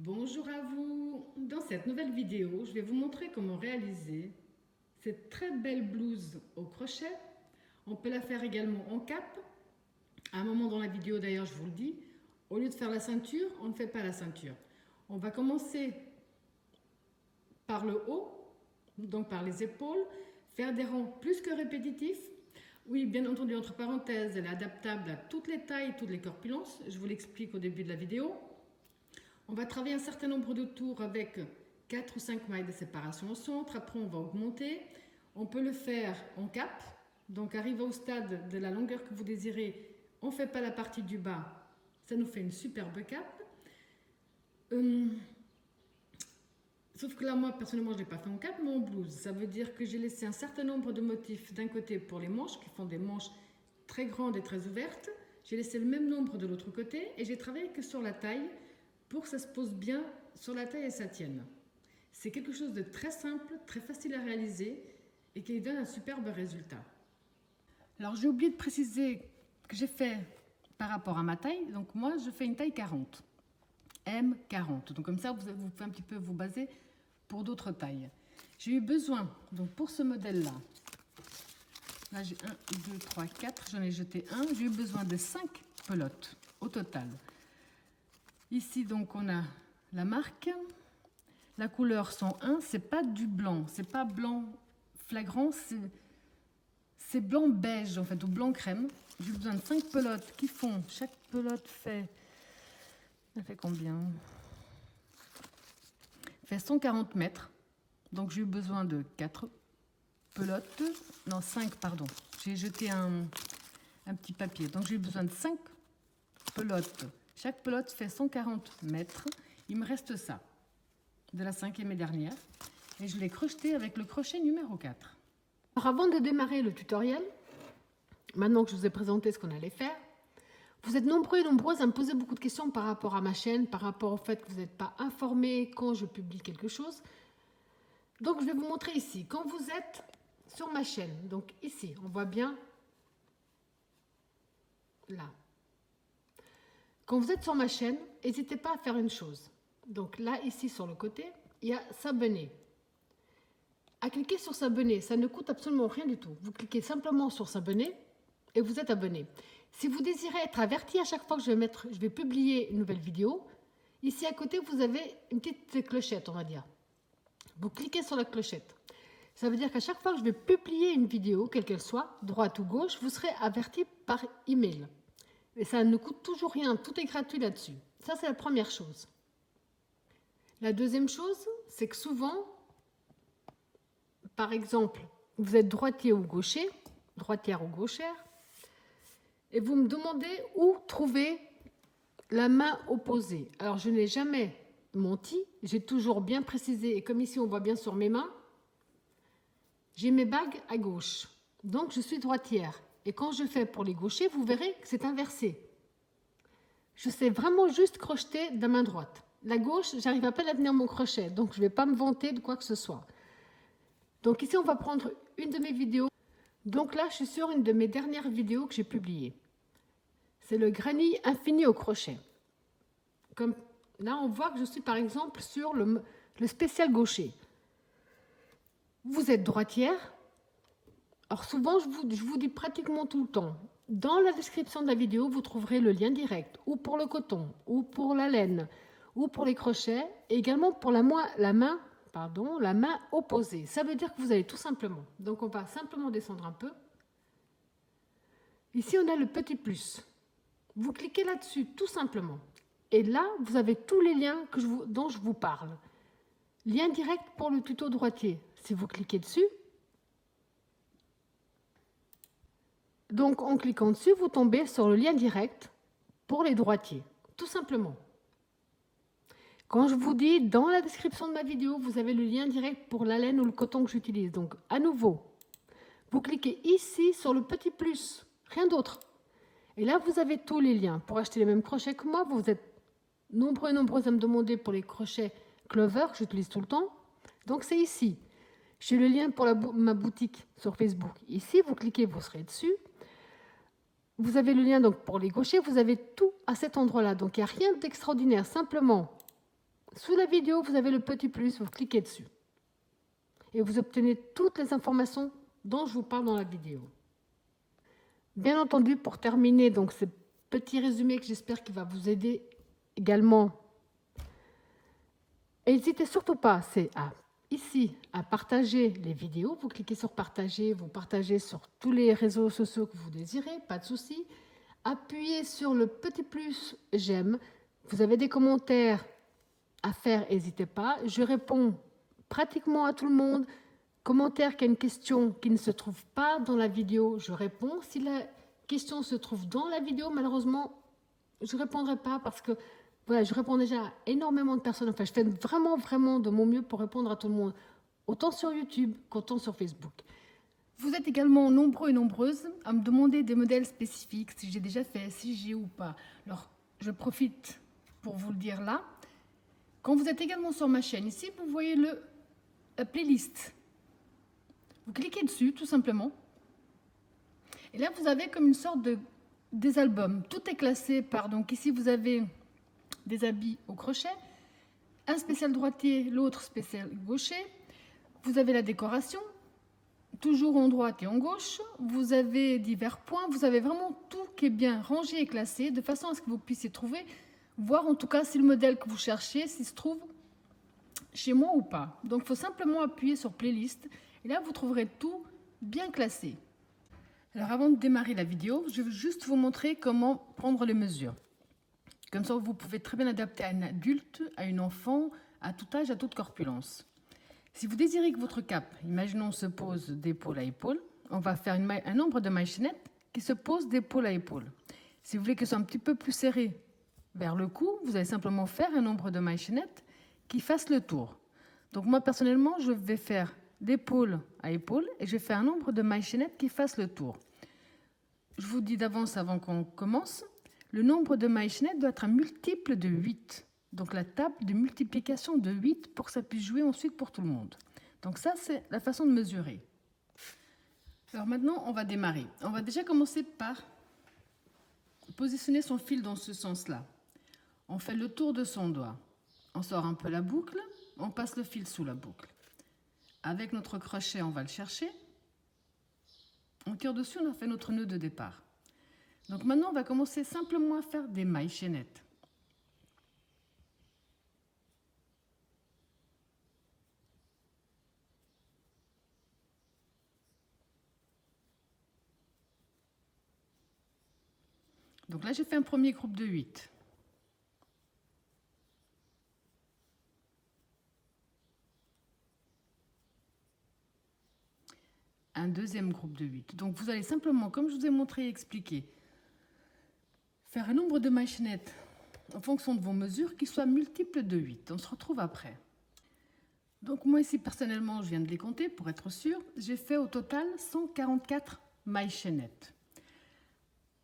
Bonjour à vous. Dans cette nouvelle vidéo, je vais vous montrer comment réaliser cette très belle blouse au crochet. On peut la faire également en cape. À un moment dans la vidéo d'ailleurs, je vous le dis, au lieu de faire la ceinture, on ne fait pas la ceinture. On va commencer par le haut, donc par les épaules, faire des rangs plus que répétitifs. Oui, bien entendu, entre parenthèses, elle est adaptable à toutes les tailles, toutes les corpulences. Je vous l'explique au début de la vidéo. On va travailler un certain nombre de tours avec 4 ou 5 mailles de séparation au centre. Après, on va augmenter. On peut le faire en cape. Donc, arrivé au stade de la longueur que vous désirez, on ne fait pas la partie du bas. Ça nous fait une superbe cape. Sauf que là, moi, personnellement, je ne l'ai pas fait en cape, mais en blouse. Ça veut dire que j'ai laissé un certain nombre de motifs d'un côté pour les manches, qui font des manches très grandes et très ouvertes. J'ai laissé le même nombre de l'autre côté et j'ai travaillé que sur la taille pour que ça se pose bien sur la taille et ça tienne. C'est quelque chose de très simple, très facile à réaliser et qui donne un superbe résultat. Alors j'ai oublié de préciser que j'ai fait par rapport à ma taille. Donc moi je fais une taille 40, M40. Donc comme ça vous pouvez un petit peu vous baser pour d'autres tailles. J'ai eu besoin, donc pour ce modèle-là, là j'ai 1, 2, 3, 4, j'en ai jeté un. J'ai eu besoin de 5 pelotes au total. Ici, donc, on a la marque. La couleur 101, c'est pas du blanc. C'est pas blanc flagrant, c'est blanc beige, en fait, ou blanc crème. J'ai besoin de 5 pelotes qui font... Chaque pelote fait... Elle fait combien? Fait 140 mètres. Donc, j'ai eu besoin de 4 pelotes. Non, 5, pardon. J'ai jeté un petit papier. Donc, j'ai eu besoin de 5 pelotes. Chaque pelote fait 140 mètres. Il me reste ça, de la 5e et dernière. Et je l'ai crocheté avec le crochet numéro 4. Alors avant de démarrer le tutoriel, maintenant que je vous ai présenté ce qu'on allait faire, vous êtes nombreux et nombreuses à me poser beaucoup de questions par rapport à ma chaîne, par rapport au fait que vous n'êtes pas informés quand je publie quelque chose. Donc je vais vous montrer ici. Quand vous êtes sur ma chaîne, donc ici, on voit bien là. Quand vous êtes sur ma chaîne, n'hésitez pas à faire une chose. Donc là, ici, sur le côté, il y a s'abonner. À cliquer sur s'abonner, ça ne coûte absolument rien du tout. Vous cliquez simplement sur s'abonner et vous êtes abonné. Si vous désirez être averti à chaque fois que je vais publier une nouvelle vidéo, ici à côté, vous avez une petite clochette, on va dire. Vous cliquez sur la clochette. Ça veut dire qu'à chaque fois que je vais publier une vidéo, quelle qu'elle soit, droite ou gauche, vous serez averti par email. Et ça ne coûte toujours rien, tout est gratuit là-dessus. Ça, c'est la première chose. La deuxième chose, c'est que souvent, par exemple, vous êtes droitier ou gaucher, droitière ou gauchère, et vous me demandez où trouver la main opposée. Alors, je n'ai jamais menti, j'ai toujours bien précisé, et comme ici on voit bien sur mes mains, j'ai mes bagues à gauche. Donc, je suis droitière. Et quand je fais pour les gauchers, vous verrez que c'est inversé. Je sais vraiment juste crocheter de la main droite. La gauche, j'arrive à peine à tenir mon crochet, donc je ne vais pas me vanter de quoi que ce soit. Donc ici, on va prendre une de mes vidéos. Donc là, je suis sur une de mes dernières vidéos que j'ai publiées. C'est le granny infini au crochet. Comme là, on voit que je suis par exemple sur le spécial gaucher. Vous êtes droitière. Alors souvent, je vous dis pratiquement tout le temps, dans la description de la vidéo, vous trouverez le lien direct, ou pour le coton, ou pour la laine, ou pour les crochets, et également pour la main opposée. Ça veut dire que vous allez tout simplement, donc on va simplement descendre un peu. Ici, on a le petit plus. Vous cliquez là-dessus tout simplement. Et là, vous avez tous les liens dont je vous parle. Lien direct pour le tuto droitier. Si vous cliquez dessus, donc en cliquant dessus, vous tombez sur le lien direct pour les droitiers, tout simplement. Quand je vous dis dans la description de ma vidéo, vous avez le lien direct pour la laine ou le coton que j'utilise. Donc à nouveau, vous cliquez ici sur le petit plus, rien d'autre. Et là, vous avez tous les liens. Pour acheter les mêmes crochets que moi, vous êtes nombreux et nombreuses à me demander pour les crochets Clover que j'utilise tout le temps. Donc c'est ici. J'ai le lien pour ma boutique sur Facebook. Ici, vous cliquez, vous serez dessus. Vous avez le lien donc pour les gauchers, vous avez tout à cet endroit-là. Donc il n'y a rien d'extraordinaire, simplement Sous la vidéo, vous avez le petit plus, vous cliquez dessus. Et vous obtenez toutes les informations dont je vous parle dans la vidéo. Bien entendu, pour terminer donc ce petit résumé que j'espère qu'il va vous aider également, n'hésitez surtout pas, ici à partager les vidéos. Vous cliquez sur partager, vous partagez sur tous les réseaux sociaux que vous désirez, pas de souci. Appuyez sur le petit plus j'aime. Vous avez des commentaires à faire, n'hésitez pas. Je réponds pratiquement à tout le monde. Commentaire qui a une question qui ne se trouve pas dans la vidéo, je réponds. Si la question se trouve dans la vidéo, malheureusement, je ne répondrai pas parce que voilà, je réponds déjà à énormément de personnes. Enfin, je fais vraiment de mon mieux pour répondre à tout le monde, autant sur YouTube qu'autant sur Facebook. Vous êtes également nombreux et nombreuses à me demander des modèles spécifiques, si j'ai déjà fait, si j'ai ou pas. Alors, je profite pour vous le dire là. Quand vous êtes également sur ma chaîne, ici, vous voyez la playlist. Vous cliquez dessus, tout simplement. Et là, vous avez comme une sorte des albums. Tout est classé par... Donc ici, vous avez des habits au crochet, un spécial droitier, l'autre spécial gaucher. Vous avez la décoration, toujours en droite et en gauche. Vous avez divers points. Vous avez vraiment tout qui est bien rangé et classé, de façon à ce que vous puissiez trouver, voir en tout cas si le modèle que vous cherchez, s'il se trouve chez moi ou pas. Donc, il faut simplement appuyer sur playlist. Et là, vous trouverez tout bien classé. Alors, avant de démarrer la vidéo, je vais juste vous montrer comment prendre les mesures. Comme ça, vous pouvez très bien adapter à un adulte, à une enfant, à tout âge, à toute corpulence. Si vous désirez que votre cape, imaginons, se pose d'épaule à épaule, on va faire un nombre de mailles chaînettes qui se posent d'épaule à épaule. Si vous voulez que ce soit un petit peu plus serré vers le cou, vous allez simplement faire un nombre de mailles chaînettes qui fassent le tour. Donc moi, personnellement, je vais faire d'épaule à épaule et je vais faire un nombre de mailles chaînettes qui fassent le tour. Je vous dis d'avance avant qu'on commence, le nombre de mailles chaînettes doit être un multiple de 8. Donc la table de multiplication de 8 pour que ça puisse jouer ensuite pour tout le monde. Donc ça, c'est la façon de mesurer. Alors maintenant, on va démarrer. On va déjà commencer par positionner son fil dans ce sens-là. On fait le tour de son doigt. On sort un peu la boucle, on passe le fil sous la boucle. Avec notre crochet, on va le chercher. On tire dessus, on a fait notre nœud de départ. Donc maintenant, on va commencer simplement à faire des mailles chaînettes. Donc là, j'ai fait un premier groupe de 8. Un deuxième groupe de 8. Donc vous allez simplement, comme je vous ai montré et expliqué, faire un nombre de mailles chaînettes en fonction de vos mesures qui soit multiple de 8. On se retrouve après. Donc moi ici, personnellement, je viens de les compter pour être sûr. J'ai fait au total 144 mailles chaînettes.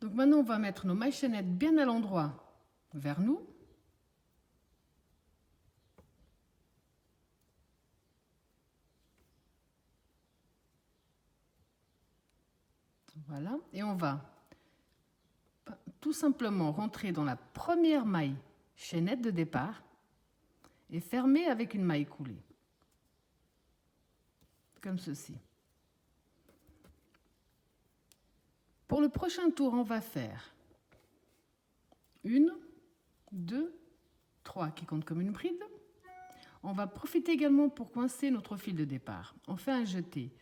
Donc maintenant, on va mettre nos mailles chaînettes bien à l'endroit vers nous. Voilà, et on va tout simplement rentrer dans la première maille chaînette de départ et fermer avec une maille coulée. Comme ceci. Pour le prochain tour, on va faire 1, 2, 3 qui comptent comme une bride. On va profiter également pour coincer notre fil de départ. On fait un jeté.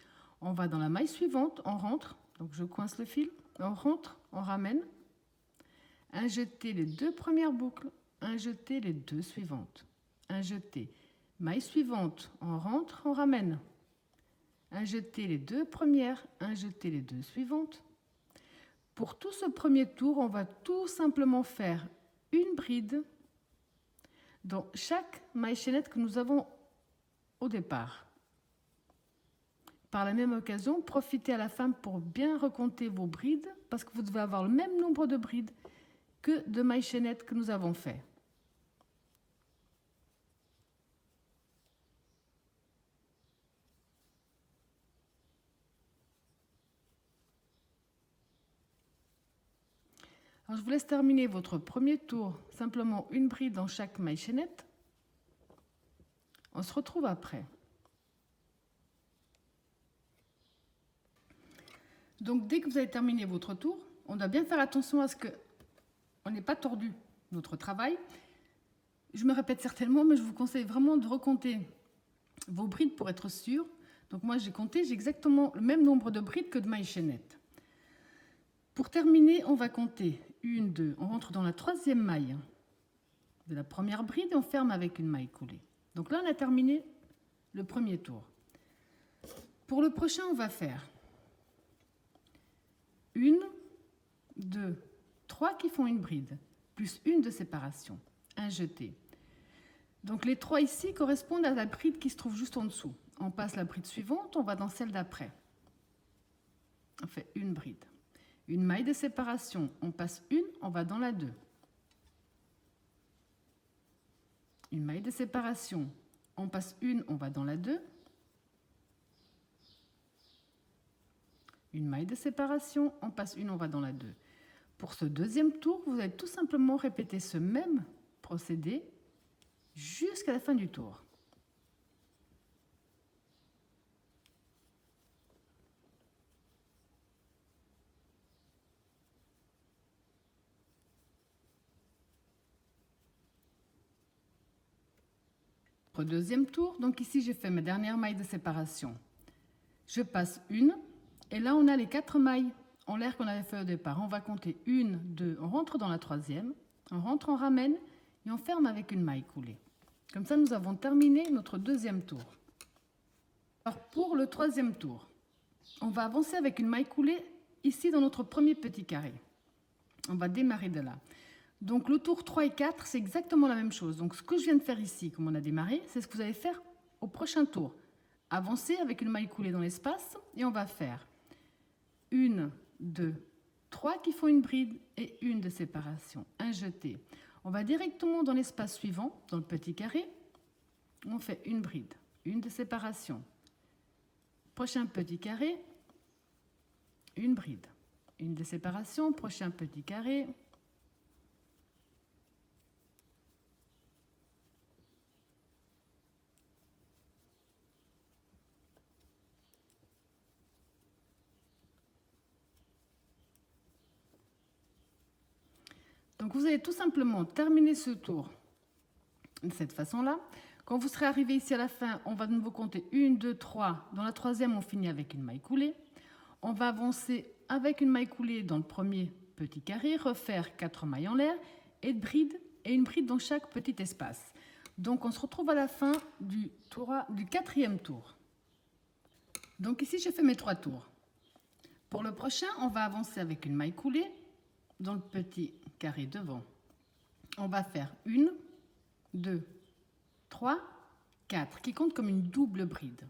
On va dans la maille suivante, on rentre. Donc je coince le fil, on rentre, on ramène. Un jeté les 2 premières boucles, un jeté les 2 suivantes. Un jeté, maille suivante, on rentre, on ramène. Un jeté les 2 premières, un jeté les 2 suivantes. Pour tout ce premier tour, on va tout simplement faire une bride dans chaque maille chaînette que nous avons au départ. Par la même occasion, profitez à la fin pour bien recompter vos brides parce que vous devez avoir le même nombre de brides que de mailles chaînettes que nous avons fait. Alors, je vous laisse terminer votre premier tour, simplement une bride dans chaque maille chaînette. On se retrouve après. Donc, dès que vous avez terminé votre tour, on doit bien faire attention à ce qu'on n'ait pas tordu notre travail. Je me répète certainement, mais je vous conseille vraiment de recompter vos brides pour être sûr. Donc, moi, j'ai exactement le même nombre de brides que de mailles chaînettes. Pour terminer, on va compter 1, 2. On rentre dans la 3e maille de la première bride et on ferme avec une maille coulée. Donc là, on a terminé le premier tour. Pour le prochain, on va faire 1, 2, 3 qui font une bride, plus une de séparation, un jeté. Donc les 3 ici correspondent à la bride qui se trouve juste en dessous. On passe la bride suivante, on va dans celle d'après. On fait une bride. Une maille de séparation, on passe une, on va dans la 2. Une maille de séparation, on passe une, on va dans la 2. Une maille de séparation, on passe une, on va dans la 2. Pour ce deuxième tour, vous allez tout simplement répéter ce même procédé jusqu'à la fin du tour. Pour le deuxième tour, donc ici j'ai fait ma dernière maille de séparation. Je passe une, et là on a les 4 mailles en l'air qu'on avait fait au départ. On va compter 1, 2, on rentre dans la 3e, on rentre, on ramène, et on ferme avec une maille coulée. Comme ça, nous avons terminé notre deuxième tour. Alors pour le 3e tour, on va avancer avec une maille coulée ici dans notre premier petit carré. On va démarrer de là. Donc le tour 3 et 4, c'est exactement la même chose. Donc ce que je viens de faire ici, comme on a démarré, c'est ce que vous allez faire au prochain tour. Avancer avec une maille coulée dans l'espace et on va faire 1, 2, 3 qui font une bride et une de séparation, un jeté. On va directement dans l'espace suivant, dans le petit carré, on fait une bride, une de séparation. Prochain petit carré, une bride, une de séparation, prochain petit carré. Donc vous allez tout simplement terminer ce tour de cette façon-là. Quand vous serez arrivé ici à la fin, on va de nouveau compter 1, 2, 3. Dans la 3e, on finit avec une maille coulée. On va avancer avec une maille coulée dans le premier petit carré, refaire 4 mailles en l'air et une bride dans chaque petit espace. Donc on se retrouve à la fin du 4e tour. Donc ici, j'ai fait mes 3 tours. Pour le prochain, on va avancer avec une maille coulée dans le petit carré devant. On va faire 1, 2, 3, 4 qui compte comme une double bride.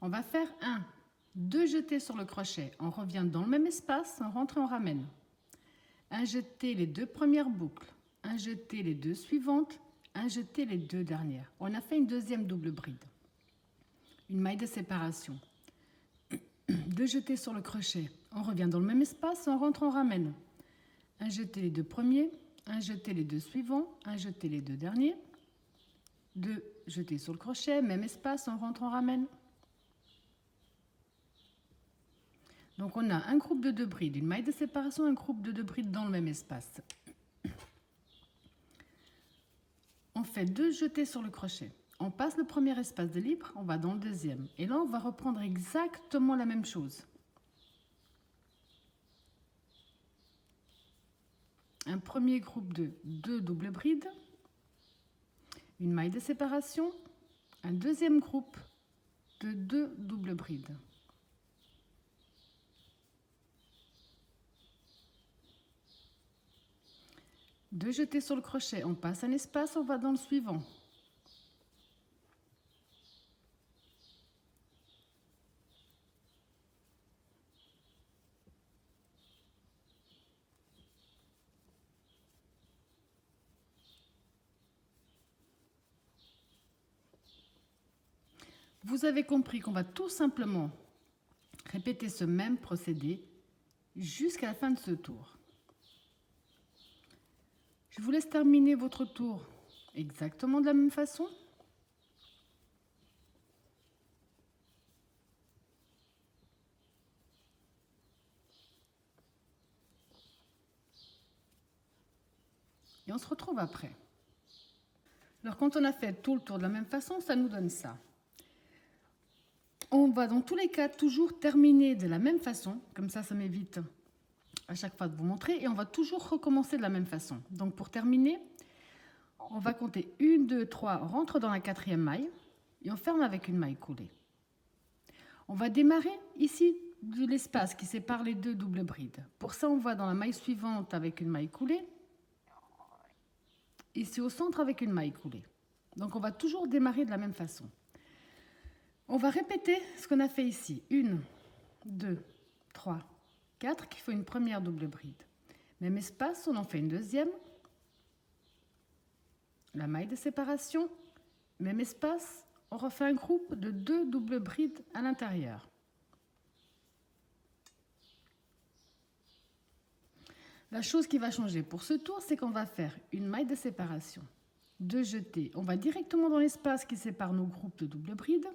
On va faire 1, 2 jetés sur le crochet. On revient dans le même espace, on rentre et on ramène. Un jeté les 2 premières boucles, un jeté les 2 suivantes, un jeté les 2 dernières. On a fait une deuxième double bride. Une maille de séparation. 2 jetés sur le crochet. On revient dans le même espace, on rentre, on ramène. Un jeté les 2 premiers, un jeté les 2 suivants, un jeté les 2 derniers. 2 jetés sur le crochet, même espace, on rentre, on ramène. Donc on a un groupe de 2 brides, une maille de séparation, un groupe de 2 brides dans le même espace. On fait 2 jetés sur le crochet. On passe le premier espace de libre, on va dans le deuxième. Et là, on va reprendre exactement la même chose. Un premier groupe de 2 doubles brides, une maille de séparation, un deuxième groupe de 2 doubles brides. Deux jetés sur le crochet, on passe un espace, on va dans le suivant. Vous avez compris qu'on va tout simplement répéter ce même procédé jusqu'à la fin de ce tour. Je vous laisse terminer votre tour exactement de la même façon. Et on se retrouve après. Alors quand on a fait tout le tour de la même façon, ça nous donne ça. On va dans tous les cas toujours terminer de la même façon, comme ça m'évite à chaque fois de vous montrer, et on va toujours recommencer de la même façon. Donc pour terminer, on va compter 1, 2, 3, on rentre dans la 4e maille et on ferme avec une maille coulée. On va démarrer ici de l'espace qui sépare les deux doubles brides. Pour ça, on va dans la maille suivante avec une maille coulée, ici au centre avec une maille coulée. Donc on va toujours démarrer de la même façon. On va répéter ce qu'on a fait ici. 1, 2, 3, 4 qui fait une première double bride. Même espace, on en fait une deuxième. La maille de séparation. Même espace, on refait un groupe de 2 doubles brides à l'intérieur. La chose qui va changer pour ce tour, c'est qu'on va faire une maille de séparation, 2 jetés. On va directement dans l'espace qui sépare nos groupes de double brides.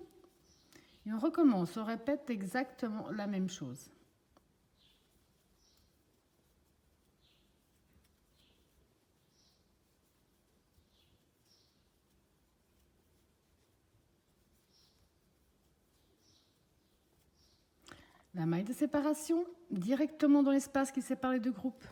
Et on recommence, on répète exactement la même chose. La maille de séparation, directement dans l'espace qui sépare les deux groupes.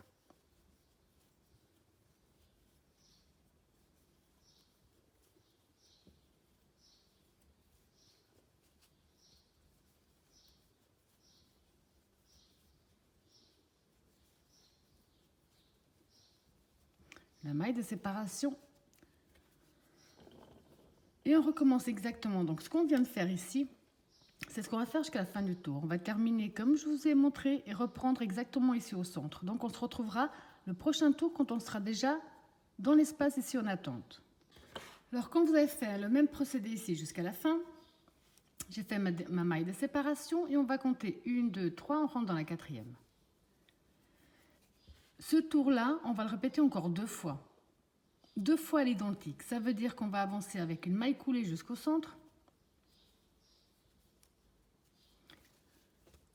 La maille de séparation. Et on recommence exactement. Donc ce qu'on vient de faire ici, c'est ce qu'on va faire jusqu'à la fin du tour. On va terminer comme je vous ai montré et reprendre exactement ici au centre. Donc on se retrouvera le prochain tour quand on sera déjà dans l'espace ici en attente. Alors quand vous avez fait le même procédé ici jusqu'à la fin, j'ai fait ma maille de séparation et on va compter 1, 2, 3, on rentre dans la 4e. Ce tour-là, on va le répéter encore 2 fois. 2 fois à l'identique. Ça veut dire qu'on va avancer avec une maille coulée jusqu'au centre.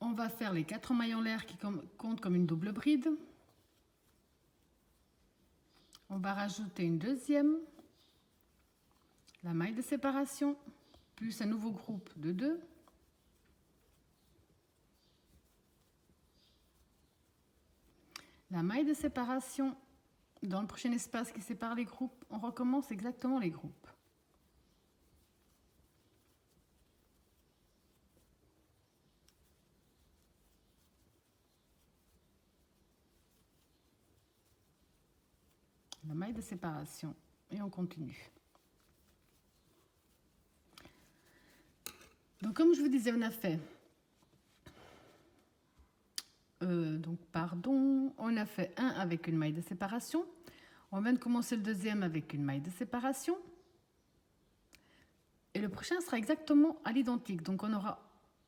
On va faire les 4 mailles en l'air qui comptent comme une double bride. On va rajouter une deuxième, la maille de séparation, plus un nouveau groupe de 2. La maille de séparation, dans le prochain espace qui sépare les groupes, on recommence exactement les groupes. La maille de séparation et on continue. Donc comme je vous disais, on a fait on a fait un avec une maille de séparation. On vient de commencer le deuxième avec une maille de séparation. Et le prochain sera exactement à l'identique. Donc on aura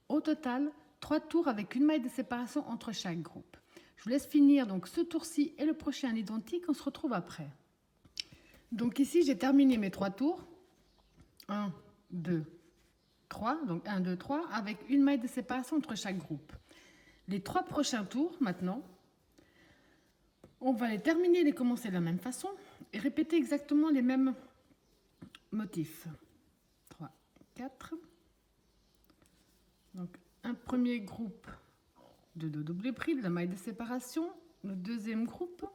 au total 3 tours avec une maille de séparation entre chaque groupe. Je vous laisse finir donc ce tour-ci et le prochain à l'identique. On se retrouve après. Donc ici, j'ai terminé mes 3 tours. 1, 2, 3. Donc 1, 2, 3 avec une maille de séparation entre chaque groupe. Les 3 prochains tours, maintenant, on va les terminer et les commencer de la même façon et répéter exactement les mêmes motifs. 3, 4. Donc, un premier groupe de 2 doubles brides, la maille de séparation. Le deuxième groupe.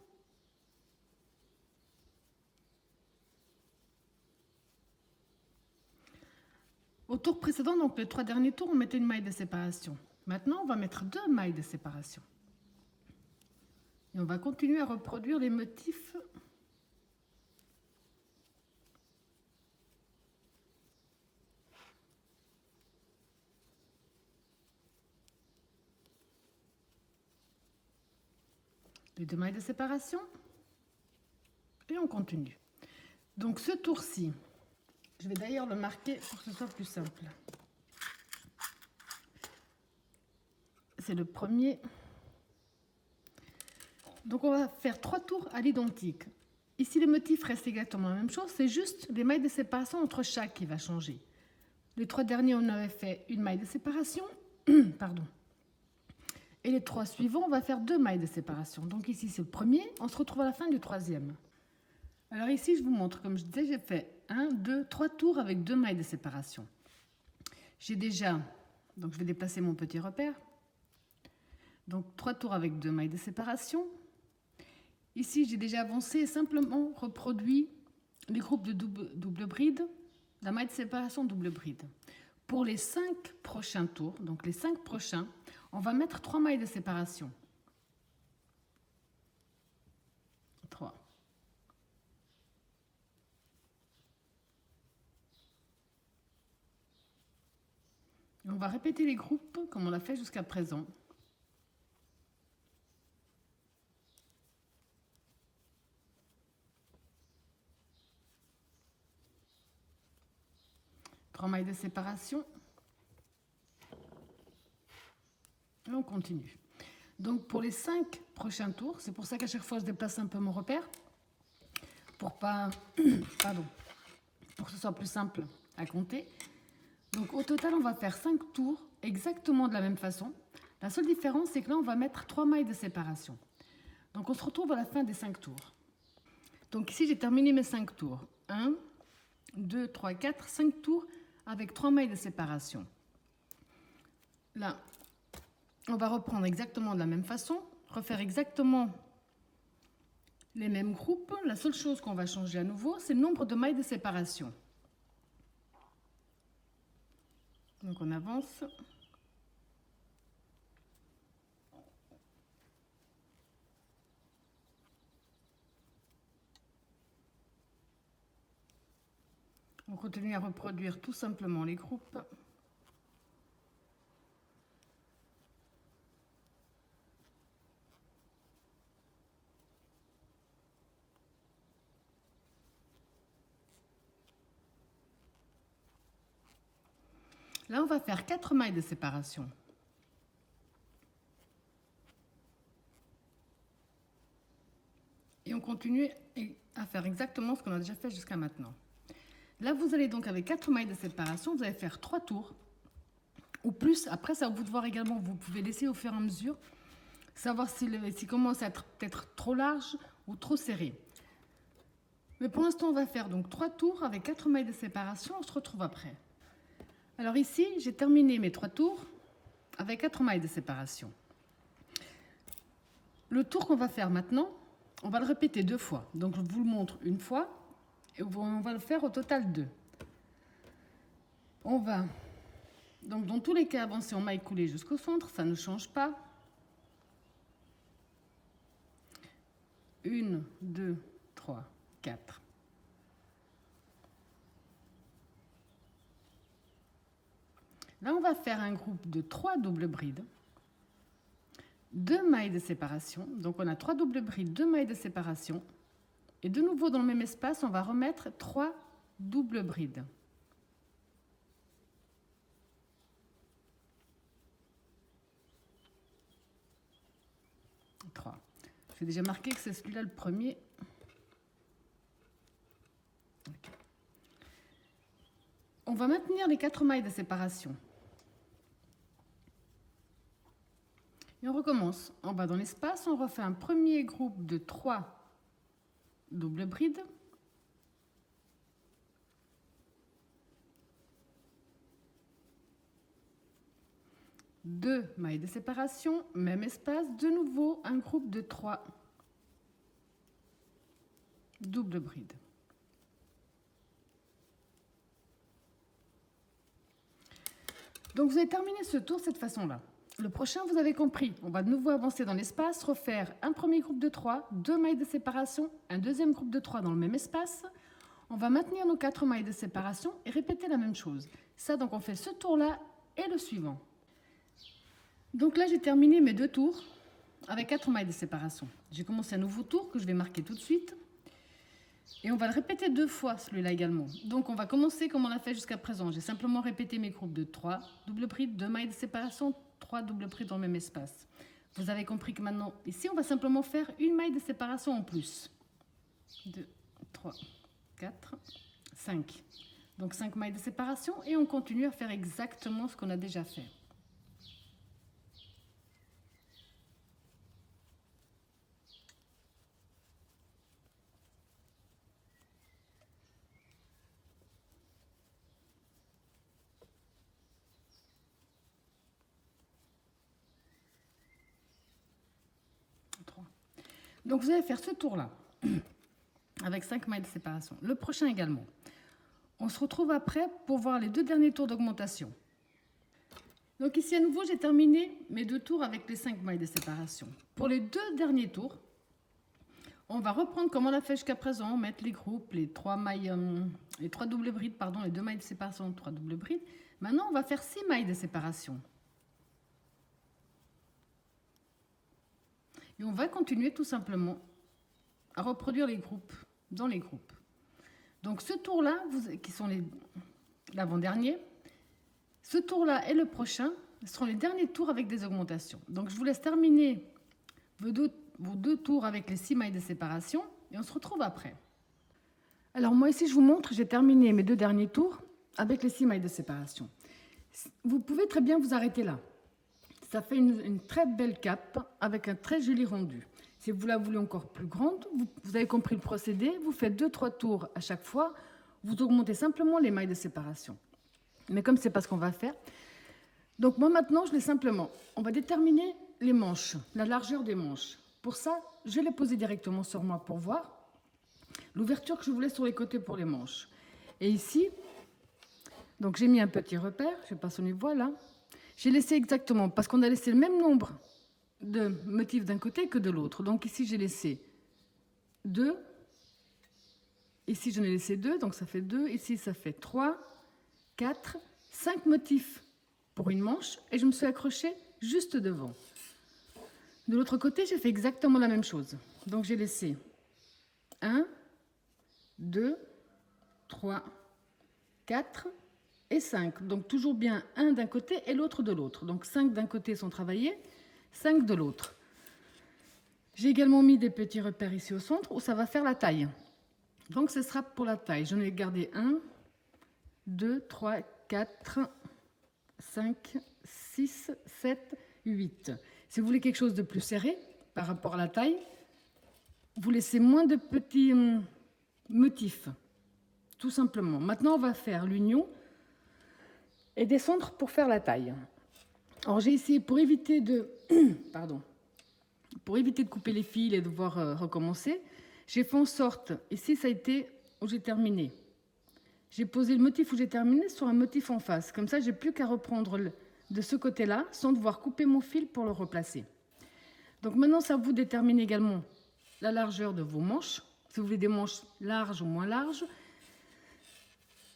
Au tour précédent, donc les 3 derniers tours, on mettait une maille de séparation. Maintenant, on va mettre 2 mailles de séparation. Et on va continuer à reproduire les motifs les 2 mailles de séparation et on continue. Donc ce tour-ci, je vais d'ailleurs le marquer pour que ce soit plus simple. C'est le premier. Donc on va faire 3 tours à l'identique. Ici le motif reste exactement la même chose, c'est juste les mailles de séparation entre chaque qui va changer. Les 3 derniers, on avait fait une maille de séparation. Pardon. Et les 3 suivants, on va faire 2 mailles de séparation. Donc ici c'est le premier, on se retrouve à la fin du 3e. Alors ici, je vous montre, comme je disais, j'ai fait 1, 2, 3 tours avec 2 mailles de séparation. J'ai déjà, donc je vais déplacer mon petit repère. Donc 3 tours avec 2 mailles de séparation. Ici, j'ai déjà avancé et simplement reproduit les groupes de double bride, la maille de séparation double bride. Pour les 5 prochains tours, donc les 5 prochains, on va mettre 3 mailles de séparation. 3. Et on va répéter les groupes comme on l'a fait jusqu'à présent. Trois mailles de séparation. Et on continue. Donc pour les 5 prochains tours, c'est pour ça qu'à chaque fois je déplace un peu mon repère pour pas, pardon, pour que ce soit plus simple à compter. Donc au total, on va faire 5 tours exactement de la même façon. La seule différence, c'est que là, on va mettre 3 mailles de séparation. Donc on se retrouve à la fin des 5 tours. Donc ici, j'ai terminé mes 5 tours. 1, 2, 3, 4, 5 tours avec 3 mailles de séparation. Là, on va reprendre exactement de la même façon, refaire exactement les mêmes groupes. La seule chose qu'on va changer à nouveau, c'est le nombre de mailles de séparation. Donc on avance. On continue à reproduire tout simplement les groupes. Là, on va faire 4 mailles de séparation. Et on continue à faire exactement ce qu'on a déjà fait jusqu'à maintenant. Là, vous allez donc avec 4 mailles de séparation, vous allez faire 3 tours ou plus. Après, c'est à vous de voir également. Vous pouvez laisser au fur et à mesure, savoir s'il commence à être peut-être trop large ou trop serré. Mais pour l'instant, on va faire donc 3 tours avec 4 mailles de séparation. On se retrouve après. Alors ici, j'ai terminé mes 3 tours avec 4 mailles de séparation. Le tour qu'on va faire maintenant, on va le répéter 2 fois. Donc je vous le montre une fois et on va le faire au total 2. On va, donc dans tous les cas, avancer en maille coulée jusqu'au centre, ça ne change pas. 1, 2, 3, 4. Là, on va faire un groupe de 3 doubles brides, 2 mailles de séparation. Donc, on a 3 doubles brides, 2 mailles de séparation. Et de nouveau, dans le même espace, on va remettre 3 doubles brides. 3. J'ai déjà marqué que c'est celui-là le premier. Okay. On va maintenir les 4 mailles de séparation. Et on recommence. En bas dans l'espace, on refait un premier groupe de 3 doubles brides. Deux mailles de séparation, même espace, de nouveau un groupe de 3 doubles brides. Donc vous avez terminé ce tour de cette façon-là. Le prochain, vous avez compris, on va de nouveau avancer dans l'espace, refaire un premier groupe de 3, 2 mailles de séparation, un deuxième groupe de 3 dans le même espace. On va maintenir nos 4 mailles de séparation et répéter la même chose. Ça, donc on fait ce tour-là et le suivant. Donc là, j'ai terminé mes 2 tours avec 4 mailles de séparation. J'ai commencé un nouveau tour que je vais marquer tout de suite. Et on va le répéter 2 fois, celui-là également. Donc on va commencer comme on l'a fait jusqu'à présent. J'ai simplement répété mes groupes de 3 doubles brides, 2 mailles de séparation, 3 doubles brides dans le même espace. Vous avez compris que maintenant, ici, on va simplement faire une maille de séparation en plus. 2, 3, 4, 5. Donc 5 mailles de séparation et on continue à faire exactement ce qu'on a déjà fait. Donc vous allez faire ce tour-là, avec 5 mailles de séparation. Le prochain également. On se retrouve après pour voir les 2 derniers tours d'augmentation. Donc ici à nouveau, j'ai terminé mes 2 tours avec les 5 mailles de séparation. Pour les 2 derniers tours, on va reprendre comme on l'a fait jusqu'à présent, mettre les groupes, les 3 mailles, les 3 doubles brides, pardon, les 2 mailles de séparation, 3 doubles brides. Maintenant, on va faire 6 mailles de séparation. Et on va continuer tout simplement à reproduire les groupes dans les groupes. Donc ce tour-là, qui sont l'avant-dernier, ce tour-là et le prochain seront les derniers tours avec des augmentations. Donc je vous laisse terminer vos 2 tours avec les 6 mailles de séparation et on se retrouve après. Alors moi ici je vous montre, j'ai terminé mes 2 derniers tours avec les 6 mailles de séparation. Vous pouvez très bien vous arrêter là. Ça fait une très belle cape avec un très joli rendu. Si vous la voulez encore plus grande, vous avez compris le procédé, vous faites 2-3 tours à chaque fois, vous augmentez simplement les mailles de séparation. Mais comme c'est pas ce qu'on va faire, donc moi maintenant je l'ai simplement, on va déterminer les manches, la largeur des manches. Pour ça, je vais les poser directement sur moi pour voir l'ouverture que je voulais sur les côtés pour les manches. Et ici, donc j'ai mis un petit repère, je passe au niveau là. J'ai laissé exactement, parce qu'on a laissé le même nombre de motifs d'un côté que de l'autre. Donc ici, j'ai laissé 2. Ici, j'en ai laissé 2, donc ça fait 2. Ici, ça fait 3, 4, 5 motifs pour une manche. Et je me suis accrochée juste devant. De l'autre côté, j'ai fait exactement la même chose. Donc j'ai laissé 1, 2, 3, 4 et 5. Donc toujours bien un d'un côté et l'autre de l'autre. Donc 5 d'un côté sont travaillés, 5 de l'autre. J'ai également mis des petits repères ici au centre où ça va faire la taille. Donc ce sera pour la taille. J'en ai gardé 1, 2, 3, 4, 5, 6, 7, 8. Si vous voulez quelque chose de plus serré par rapport à la taille, vous laissez moins de petits motifs, tout simplement. Maintenant, on va faire l'union et descendre pour faire la taille. Alors j'ai essayé, pour éviter de couper les fils et de devoir recommencer, j'ai fait en sorte, ici ça a été où j'ai terminé. J'ai posé le motif où j'ai terminé sur un motif en face. Comme ça, j'ai plus qu'à reprendre de ce côté-là sans devoir couper mon fil pour le replacer. Donc maintenant, ça vous détermine également la largeur de vos manches. Si vous voulez des manches larges ou moins larges,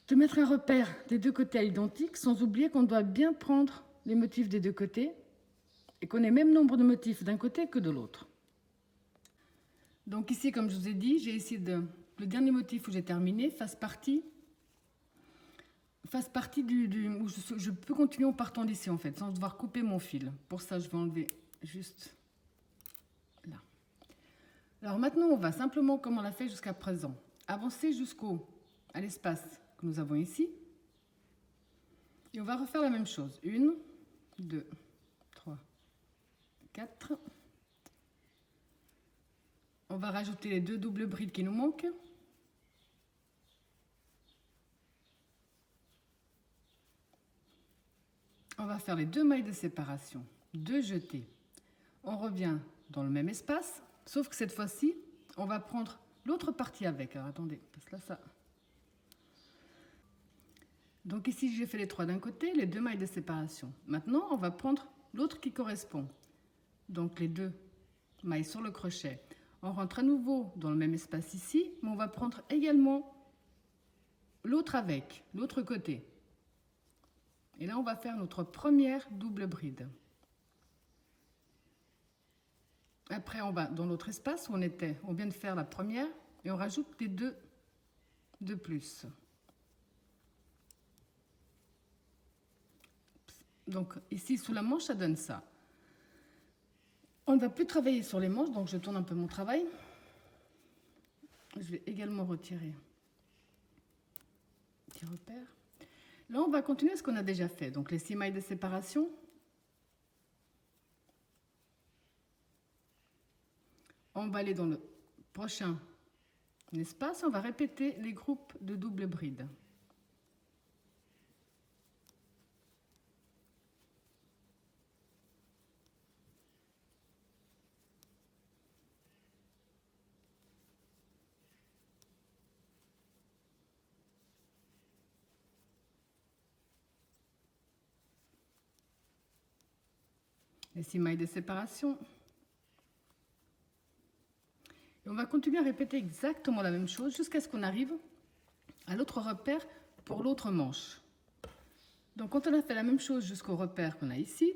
de mettre un repère des 2 côtés à l'identique, sans oublier qu'on doit bien prendre les motifs des 2 côtés et qu'on ait le même nombre de motifs d'un côté que de l'autre. Donc ici, comme je vous ai dit, j'ai essayé le dernier motif où j'ai terminé fasse partie où je peux continuer en partant d'ici en fait, sans devoir couper mon fil. Pour ça, je vais enlever juste là. Alors maintenant, on va simplement, comme on l'a fait jusqu'à présent, avancer à l'espace que nous avons ici. Et on va refaire la même chose. 1, 2, 3, 4. On va rajouter les 2 doubles brides qui nous manquent. On va faire les 2 mailles de séparation, 2 jetés. On revient dans le même espace, sauf que cette fois-ci, on va prendre l'autre partie avec. Alors attendez, parce que là, ça... Donc ici, j'ai fait les 3 d'un côté, les 2 mailles de séparation. Maintenant, on va prendre l'autre qui correspond. Donc les 2 mailles sur le crochet. On rentre à nouveau dans le même espace ici, mais on va prendre également l'autre avec, l'autre côté. Et là, on va faire notre première double bride. Après, on va dans l'autre espace où on vient de faire la première, et on rajoute les 2 de plus. Donc ici, sous la manche, ça donne ça. On ne va plus travailler sur les manches, donc je tourne un peu mon travail. Je vais également retirer un petit repère. Là, on va continuer ce qu'on a déjà fait. Donc les 6 mailles de séparation. On va aller dans le prochain espace. On va répéter les groupes de double bride. les 6 mailles de séparation. Et on va continuer à répéter exactement la même chose jusqu'à ce qu'on arrive à l'autre repère pour l'autre manche. Donc quand on a fait la même chose jusqu'au repère qu'on a ici,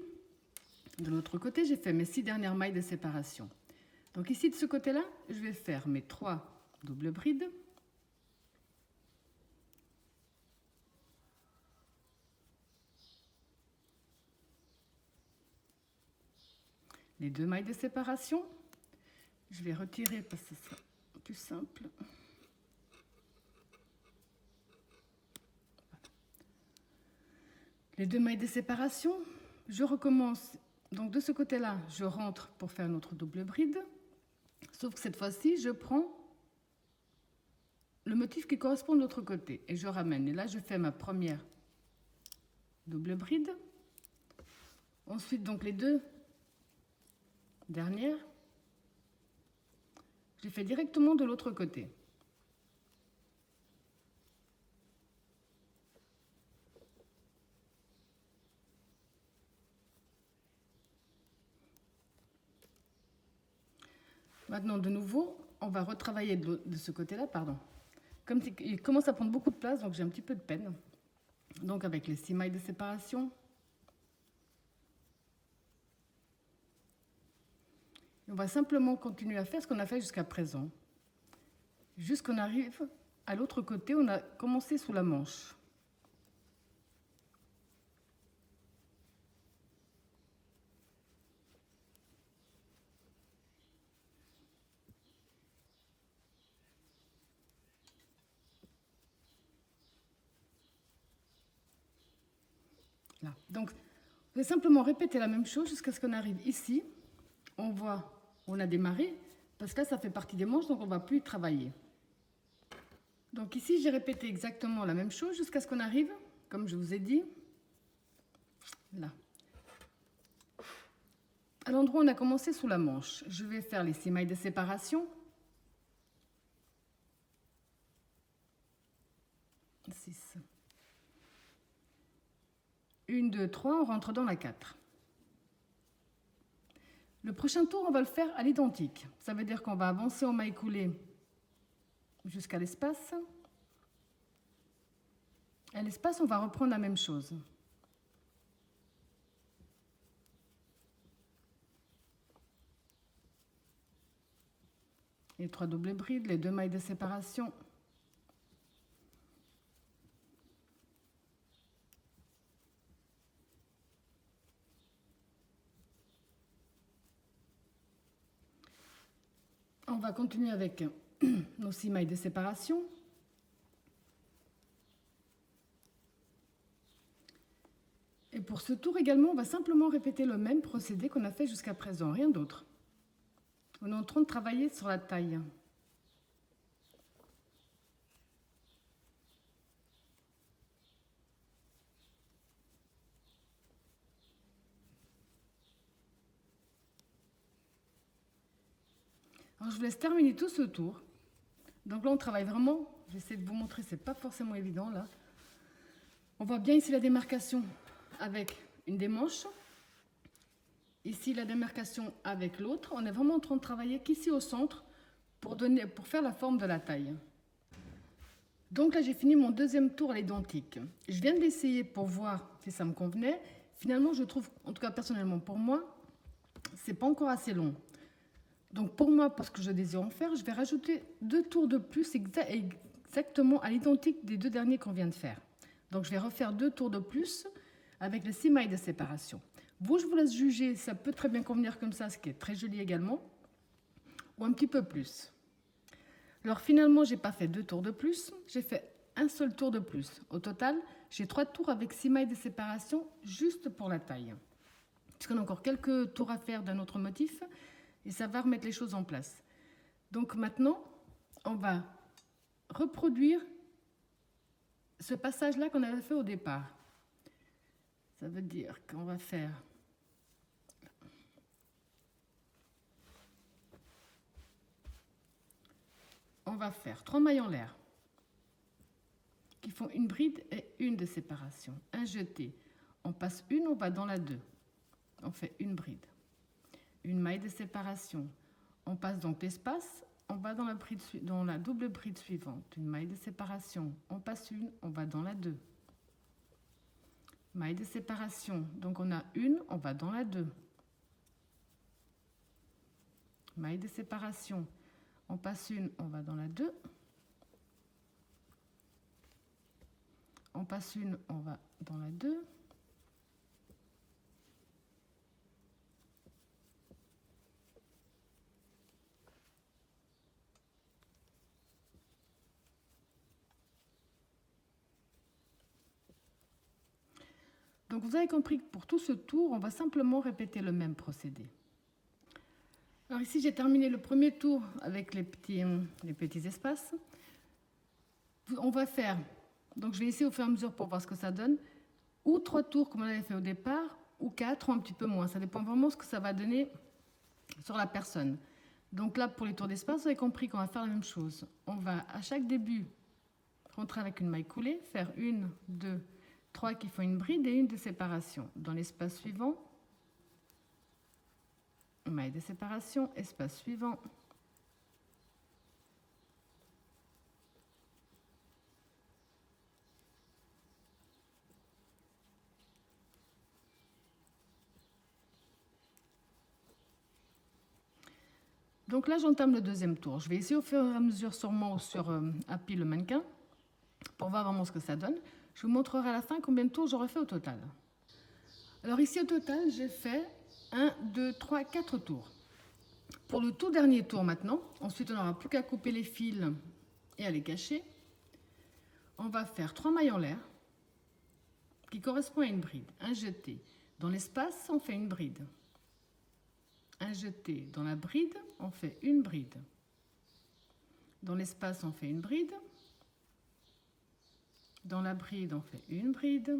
de l'autre côté, j'ai fait mes 6 dernières mailles de séparation. Donc ici, de ce côté-là, je vais faire mes 3 doubles brides. Les 2 mailles de séparation. Je vais retirer parce que ce sera plus simple. Les 2 mailles de séparation, je recommence. Donc de ce côté-là, je rentre pour faire notre double bride. Sauf que cette fois-ci, je prends le motif qui correspond de l'autre côté et je ramène. Et là, je fais ma première double bride. Ensuite, donc les 2 dernières, je les fais directement de l'autre côté. Maintenant, de nouveau, on va retravailler de ce côté-là, pardon. Comme il commence à prendre beaucoup de place, donc j'ai un petit peu de peine. Donc avec les 6 mailles de séparation. On va simplement continuer à faire ce qu'on a fait jusqu'à présent. Jusqu'on arrive à l'autre côté, on a commencé sous la manche. Là. Donc, on va simplement répéter la même chose jusqu'à ce qu'on arrive ici. On voit, on a démarré, parce que là, ça fait partie des manches, donc on ne va plus y travailler. Donc ici, j'ai répété exactement la même chose jusqu'à ce qu'on arrive, comme je vous ai dit, là. À l'endroit où on a commencé sous la manche, je vais faire les 6 mailles de séparation. 6. 1, 2, 3, on rentre dans la 4. Le prochain tour, on va le faire à l'identique. Ça veut dire qu'on va avancer en maille coulée jusqu'à l'espace. À l'espace, on va reprendre la même chose. Les 3 doubles brides, les 2 mailles de séparation. On va continuer avec nos 6 mailles de séparation. Et pour ce tour également, on va simplement répéter le même procédé qu'on a fait jusqu'à présent, rien d'autre. On est en train de travailler sur la taille. Alors, je vous laisse terminer tout ce tour. Donc là, on travaille vraiment. J'essaie de vous montrer, c'est pas forcément évident là. On voit bien ici la démarcation avec une des manches. Ici, la démarcation avec l'autre. On est vraiment en train de travailler qu'ici au centre pour faire la forme de la taille. Donc là, j'ai fini mon deuxième tour à l'identique. Je viens de l'essayer pour voir si ça me convenait. Finalement, je trouve, en tout cas personnellement pour moi, c'est pas encore assez long. Donc pour moi, parce que je désire en faire, je vais rajouter 2 tours de plus exactement à l'identique des 2 derniers qu'on vient de faire. Donc je vais refaire 2 tours de plus avec les 6 mailles de séparation. Vous, je vous laisse juger, ça peut très bien convenir comme ça, ce qui est très joli également, ou un petit peu plus. Alors finalement, j'ai pas fait 2 tours de plus, j'ai fait un seul tour de plus. Au total, j'ai 3 tours avec 6 mailles de séparation juste pour la taille. Puisqu'on a encore quelques tours à faire d'un autre motif, et ça va remettre les choses en place. Donc maintenant, on va reproduire ce passage-là qu'on avait fait au départ. Ça veut dire qu'on va faire on va faire 3 mailles en l'air qui font une bride et une de séparation. Un jeté. On passe une, on va dans la 2. on fait une bride. Une maille de séparation. On passe donc l'espace, on va dans la double bride suivante. Une maille de séparation. On passe une, on va dans la 2. Maille de séparation. Donc on a une, on va dans la 2. Maille de séparation. On passe une, on va dans la 2. On passe une, on va dans la 2. Donc vous avez compris que pour tout ce tour, on va simplement répéter le même procédé. Alors ici, j'ai terminé le premier tour avec les petits espaces. On va faire, donc je vais essayer au fur et à mesure pour voir ce que ça donne, ou 3 tours comme on avait fait au départ, ou 4 ou un petit peu moins. Ça dépend vraiment de ce que ça va donner sur la personne. Donc là, pour les tours d'espace, vous avez compris qu'on va faire la même chose. On va à chaque début rentrer avec une maille coulée, faire 1, 2, 3 qui font une bride et une de séparation. Dans l'espace suivant, maille de séparation, espace suivant. Donc là, j'entame le deuxième tour. Je vais essayer au fur et à mesure sur moi ou sur Happy le mannequin pour voir vraiment ce que ça donne. Je vous montrerai à la fin combien de tours j'aurai fait au total. Alors ici, au total, j'ai fait 1, 2, 3, 4 tours. Pour le tout dernier tour maintenant, ensuite on n'aura plus qu'à couper les fils et à les cacher. On va faire 3 mailles en l'air qui correspondent à une bride. Un jeté. Dans l'espace, on fait une bride. Un jeté. Dans la bride, on fait une bride. Dans l'espace, on fait une bride. Dans la bride, on fait une bride.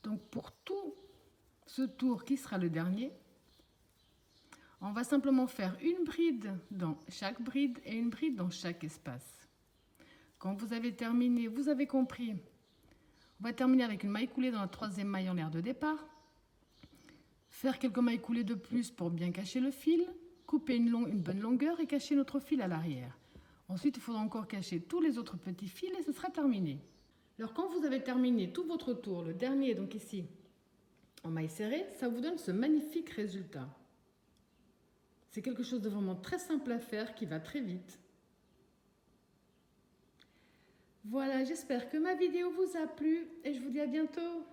Donc pour tout ce tour qui sera le dernier, on va simplement faire une bride dans chaque bride et une bride dans chaque espace. Quand vous avez terminé, vous avez compris, on va terminer avec une maille coulée dans la 3e maille en l'air de départ, faire quelques mailles coulées de plus pour bien cacher le fil, couper une bonne longueur et cacher notre fil à l'arrière. Ensuite, il faudra encore cacher tous les autres petits fils et ce sera terminé. Alors quand vous avez terminé tout votre tour, le dernier donc ici, en maille serrée, ça vous donne ce magnifique résultat. C'est quelque chose de vraiment très simple à faire qui va très vite. Voilà, j'espère que ma vidéo vous a plu et je vous dis à bientôt.